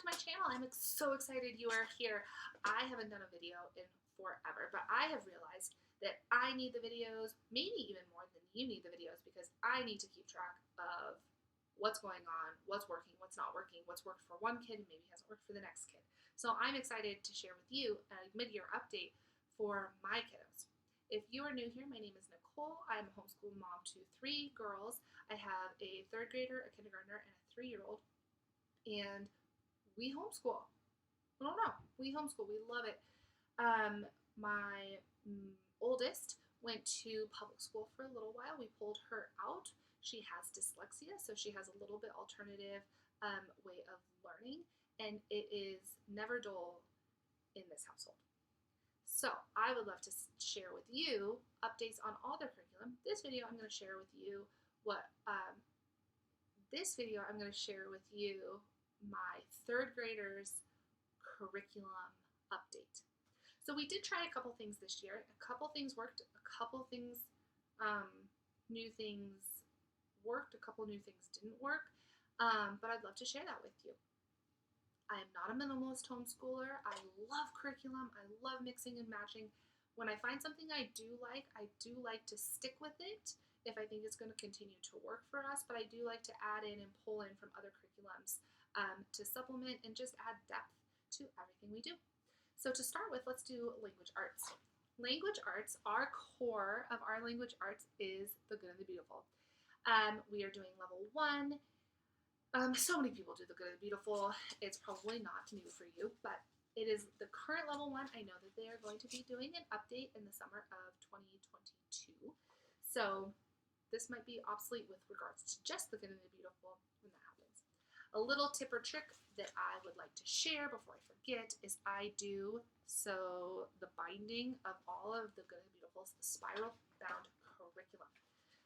back to my channel. I'm so excited you are here. I haven't done a video in forever, but I have realized that I need the videos, maybe even more than you need the videos, because I need to keep track of what's going on, what's working, what's not working, what's worked for one kid and maybe hasn't worked for the next kid. So I'm excited to share with you a mid-year update for my kiddos. If you are new here, my name is Nicole. I'm a homeschool mom to 3 girls. I have a 3rd grader, a kindergartner, and a 3-year-old. And we homeschool. I don't know. We homeschool. We love it. My oldest went to public school for a little while. We pulled her out. She has dyslexia, so she has a little bit alternative way of learning, and it is never dull in this household. So I would love to share with you updates on all their curriculum. This video I'm going to share with you my 3rd graders curriculum update. So we did try a couple things this year. A couple things worked, a couple things, new things worked, a couple new things didn't work, but I'd love to share that with you. I am not a minimalist homeschooler. I love curriculum. I love mixing and matching. When I find something I do like to stick with it if I think it's going to continue to work for us, but I do like to add in and pull in from other curriculums to supplement and just add depth to everything we do. So to start with, let's do language arts. Language arts, our core of our language arts is the good and the beautiful. We are doing level 1. So many people do the good and the beautiful. It's probably not new for you, but it is the current level 1. I know that they are going to be doing an update in the summer of 2022. So this might be obsolete with regards to just the good and the beautiful when that happens. A little tip or trick that I would like to share before I forget is I do the binding of all of the good and beautiful's spiral bound curriculum.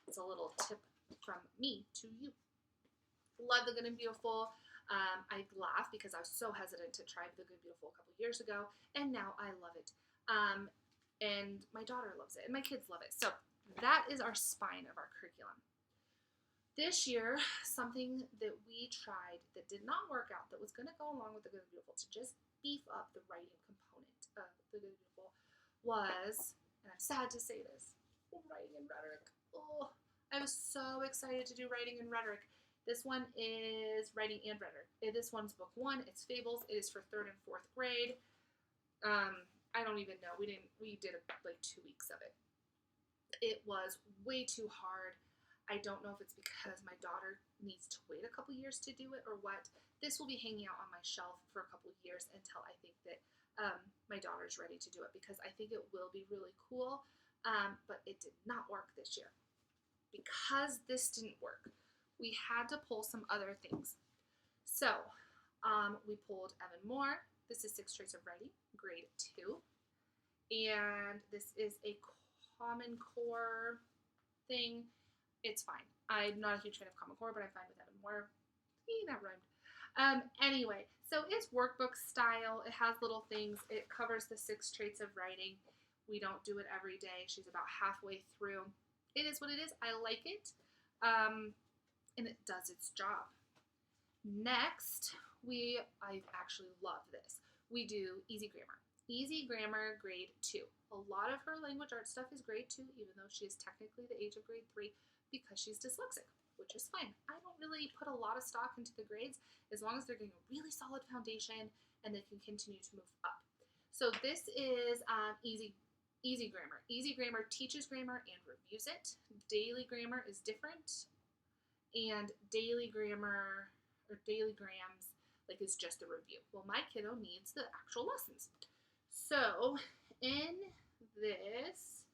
It's a little tip from me to you. Love the good and beautiful. I laugh because I was so hesitant to try the good and beautiful a couple years ago, and now I love it. And my daughter loves it, and my kids love it. So that is our spine of our curriculum. This year, something that we tried that did not work out, that was going to go along with the good and beautiful to just beef up the writing component of the good and beautiful was, and I'm sad to say this, writing and rhetoric. Oh, I was so excited to do writing and rhetoric. This one is writing and rhetoric. This one's book 1. It's Fables. It is for 3rd and 4th grade. I don't even know. We did like 2 weeks of it. It was way too hard. I don't know if it's because my daughter needs to wait a couple years to do it or what. This will be hanging out on my shelf for a couple years until I think that my daughter's ready to do it, because I think it will be really cool, but it did not work this year. Because this didn't work, we had to pull some other things. So we pulled Evan Moore. This is 6 Traits of Writing, grade 2. And this is a Common Core thing. It's fine. I'm not a huge fan of Common Core, but I'm fine with Evan Moore. That rhymed. Anyway, so it's workbook style. It has little things. It covers the 6 traits of writing. We don't do it every day. She's about halfway through. It is what it is. I like it. And it does its job. Next, I actually love this. We do Easy Grammar. Easy Grammar, grade 2. A lot of her language arts stuff is grade 2, even though she is technically the age of grade 3, because she's dyslexic, which is fine. I don't really put a lot of stock into the grades as long as they're getting a really solid foundation and they can continue to move up. So this is Easy Grammar. Easy Grammar teaches grammar and reviews it. Daily Grammar is different, and Daily Grammar or Daily Grams is just a review. Well, my kiddo needs the actual lessons. So in this,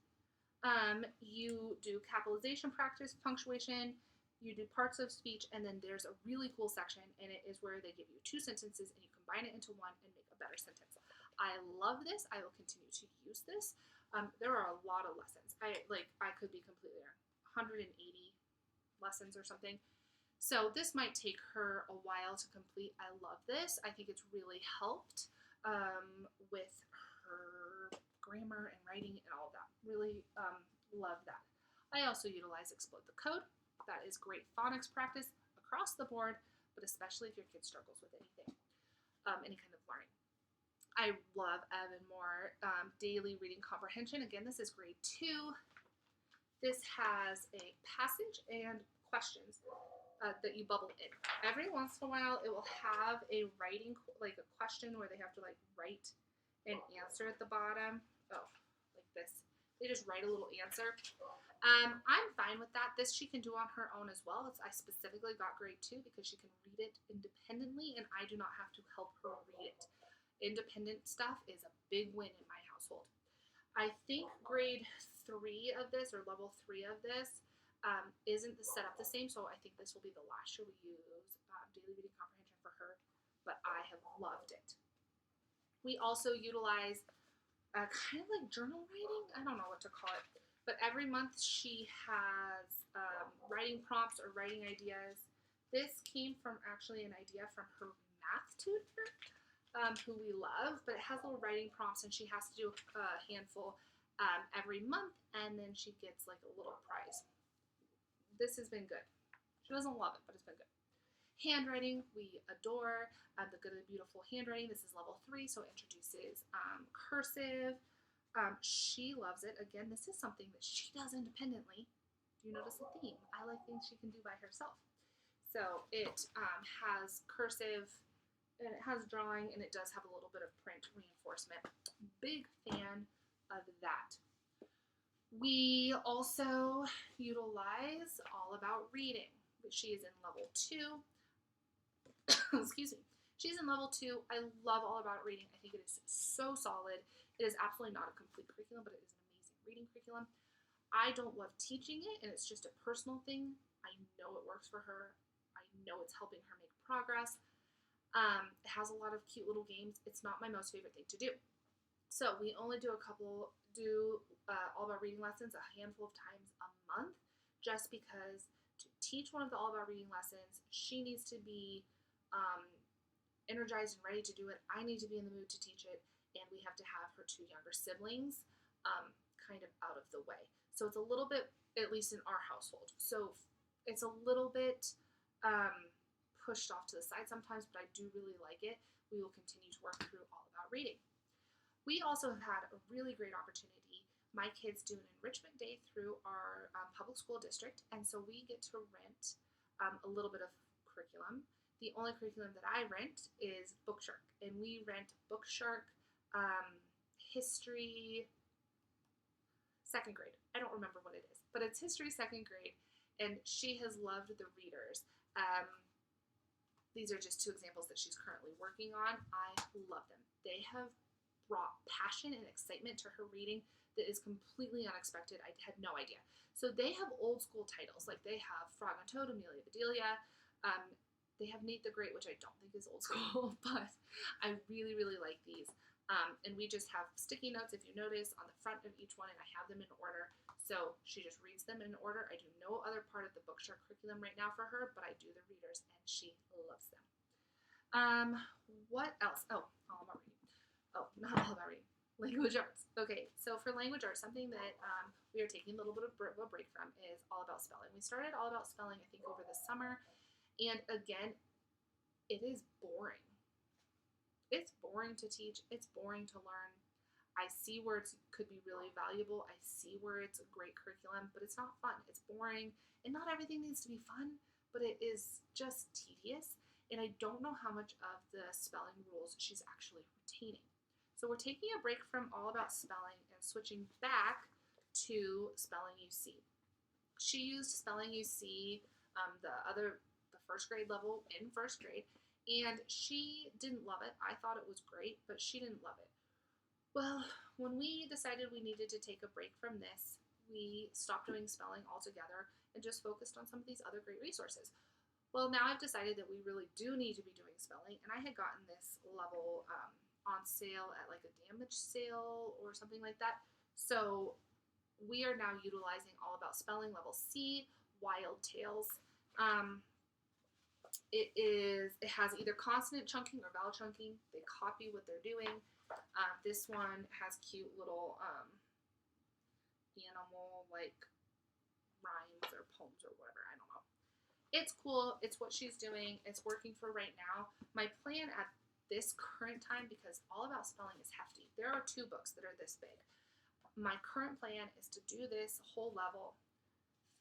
you do capitalization practice, punctuation, you do parts of speech, and then there's a really cool section, and it is where they give you 2 sentences, and you combine it into one and make a better sentence. I love this. I will continue to use this. There are a lot of lessons. I could be completely wrong. 180 lessons or something. So this might take her a while to complete. I love this. I think it's really helped with her grammar and writing and all of that. Really love that. I also utilize Explode the Code. That is great phonics practice across the board, but especially if your kid struggles with anything. any kind of learning. I love Evan Moore, Daily Reading Comprehension. Again, this is grade 2. This has a passage and questions that you bubble in. Every once in a while, it will have a writing, like a question where they have to like write an answer at the bottom. Oh, like this. They just write a little answer. I'm fine with that. This she can do on her own as well. I specifically got grade 2 because she can read it independently and I do not have to help her read it. Independent stuff is a big win in my household. I think grade 3 of this, or level 3 of this, isn't set up the same, so I think this will be the last year we use daily reading comprehension for her, but I have loved it. We also utilize kind of like journal writing. I don't know what to call it, but every month she has writing prompts or writing ideas. This came from actually an idea from her math tutor, who we love, but it has little writing prompts and she has to do a handful every month, and then she gets like a little prize. This has been good. She doesn't love it, but it's been good. Handwriting, we adore the Good and Beautiful handwriting. This is level 3, so it introduces cursive. She loves it. Again, this is something that she does independently. Do you notice a theme? I like things she can do by herself. So it has cursive, and it has drawing, and it does have a little bit of print reinforcement. Big fan of that. We also utilize All About Reading. She is in level 2. Excuse me. She's in level 2. I love All About Reading. I think it is so solid. It is absolutely not a complete curriculum, but it is an amazing reading curriculum. I don't love teaching it, and it's just a personal thing. I know it works for her. I know it's helping her make progress. It has a lot of cute little games. It's not my most favorite thing to do. So we only do All About Reading lessons a handful of times a month, just because to teach one of the All About Reading lessons, she needs to be energized and ready to do it. I need to be in the mood to teach it, and we have to have her 2 younger siblings kind of out of the way. So it's a little bit, at least in our household, so it's a little bit pushed off to the side sometimes, but I do really like it. We will continue to work through All About Reading. We also have had a really great opportunity. My kids do an enrichment day through our public school district, and so we get to rent a little bit of curriculum. The only curriculum that I rent is Bookshark, and we rent Bookshark history 2nd grade. I don't remember what it is, but it's history 2nd grade, and she has loved the readers. These are just 2 examples that she's currently working on. I love them. They have brought passion and excitement to her reading that is completely unexpected. I had no idea. So they have old school titles, like they have Frog and Toad, Amelia Bedelia. They have Nate the Great, which I don't think is old school, but I really, really like these. And we just have sticky notes, if you notice, on the front of each one, and I have them in order. So she just reads them in order. I do no other part of the Bookshark curriculum right now for her, but I do the readers, and she loves them. What else? Oh, All About Reading. Oh, not All About Reading. Language arts. Okay, so for language arts, something that we are taking a little bit of a break from is All About Spelling. We started All About Spelling, I think, over the summer, and again, it is boring. It's boring to teach. It's boring to learn. I see where it could be really valuable. I see where it's a great curriculum, but it's not fun. It's boring, and not everything needs to be fun, but it is just tedious, and I don't know how much of the spelling rules she's actually retaining. So we're taking a break from All About Spelling and switching back to Spelling UC. She used Spelling UC, the 1st grade level in 1st grade, and she didn't love it. I thought it was great, but she didn't love it. Well, when we decided we needed to take a break from this, we stopped doing spelling altogether and just focused on some of these other great resources. Well, now I've decided that we really do need to be doing spelling, and I had gotten this level on sale at like a damage sale or something like that. So we are now utilizing All About Spelling level C, Wild Tales. It has either consonant chunking or vowel chunking. They copy what they're doing. This one has cute little animal like rhymes or poems or whatever. I don't know. It's cool. It's what she's doing. It's working for right now. My plan at this current time, because All About Spelling is hefty. There are 2 books that are this big. My current plan is to do this whole level,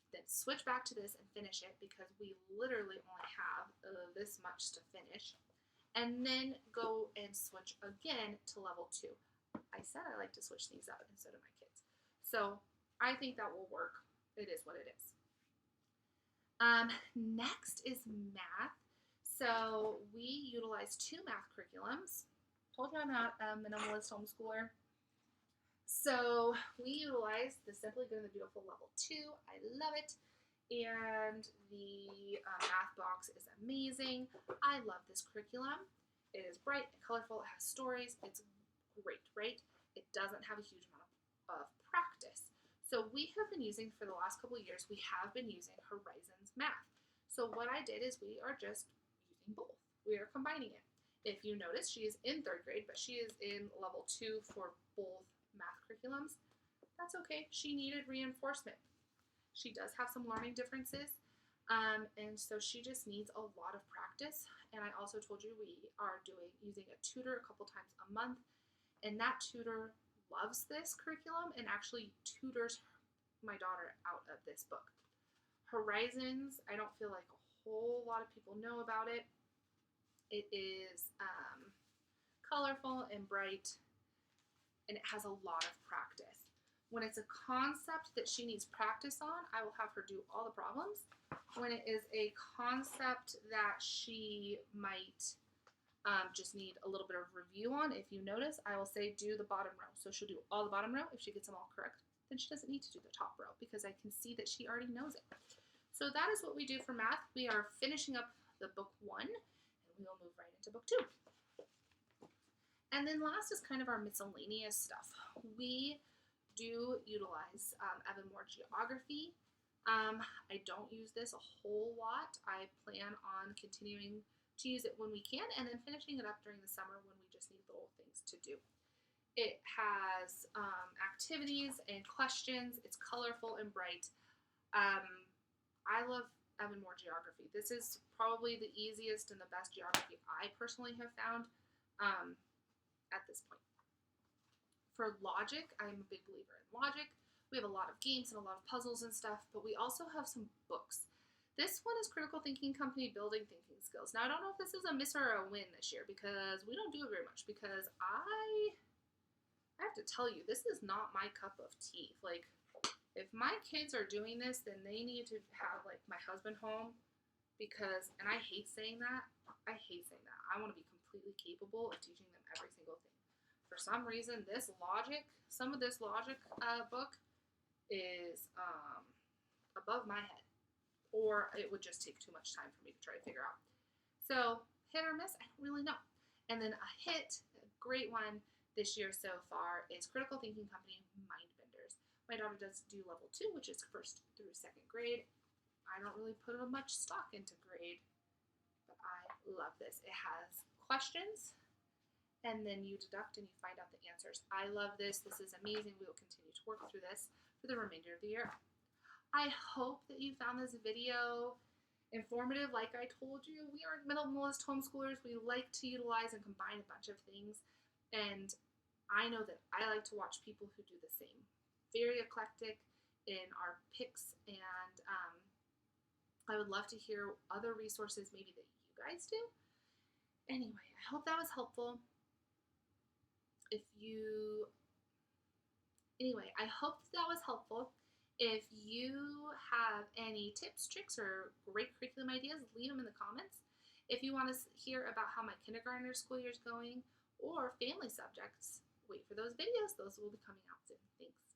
then switch back to this and finish it, because we literally only have this much to finish, and then go and switch again to level 2. I said I like to switch things up, and so do my kids. So I think that will work. It is what it is. Next is math. So we utilize 2 math curriculums. Told you I'm not a minimalist homeschooler. So we utilize the Simply Good and the Beautiful level 2. I love it. And the math box is amazing. I love this curriculum. It is bright and colorful. It has stories. It's great, right? It doesn't have a huge amount of practice. So we have been using, for the last couple of years, we have been using Horizons Math. So what I did is we are just using both. We are combining it. If you notice, she is in 3rd grade, but she is in level 2 for both math curriculums. That's okay. She needed reinforcement. She does have some learning differences, and so she just needs a lot of practice. And I also told you we are using a tutor a couple times a month, and that tutor loves this curriculum and actually tutors my daughter out of this book. Horizons, I don't feel like a whole lot of people know about it. It is colorful and bright, and it has a lot of practice. When it's a concept that she needs practice on, I will have her do all the problems. When it is a concept that she might just need a little bit of review on, if you notice, I will say do the bottom row. So she'll do all the bottom row. If she gets them all correct, then she doesn't need to do the top row, because I can see that she already knows it. So that is what we do for math. We are finishing up the book 1, and we will move right into book 2. And then last is kind of our miscellaneous stuff. We do utilize Evan Moore Geography. I don't use this a whole lot. I plan on continuing to use it when we can, and then finishing it up during the summer when we just need little things to do. It has activities and questions. It's colorful and bright. I love Evan Moore Geography. This is probably the easiest and the best geography I personally have found at this point. For logic, I'm a big believer in logic. We have a lot of games and a lot of puzzles and stuff, but we also have some books. This one is Critical Thinking Company, Building Thinking Skills. Now, I don't know if this is a miss or a win this year, because we don't do it very much, because I have to tell you, this is not my cup of tea. Like, if my kids are doing this, then they need to have, like, my husband home, because, and I hate saying that, I want to be completely capable of teaching them every single thing. For some reason, some of this logic book is above my head, or it would just take too much time for me to try to figure out. So, hit or miss, I don't really know. And then a hit, a great one this year so far, is Critical Thinking Company, Mindbenders. My daughter does do level 2, which is 1st through 2nd grade. I don't really put much stock into grade, but I love this. It has questions, and then you deduct and you find out the answers. I love this. This is amazing. We will continue to work through this for the remainder of the year. I hope that you found this video informative. Like I told you, we are minimalist homeschoolers. We like to utilize and combine a bunch of things, and I know that I like to watch people who do the same. Very eclectic in our picks, and I would love to hear other resources maybe that you guys do. Anyway, I hope that was helpful. I hope that was helpful. If you have any tips, tricks, or great curriculum ideas, leave them in the comments. If you want to hear about how my kindergartner school year is going, or family subjects, wait for those videos. Those will be coming out soon. Thanks.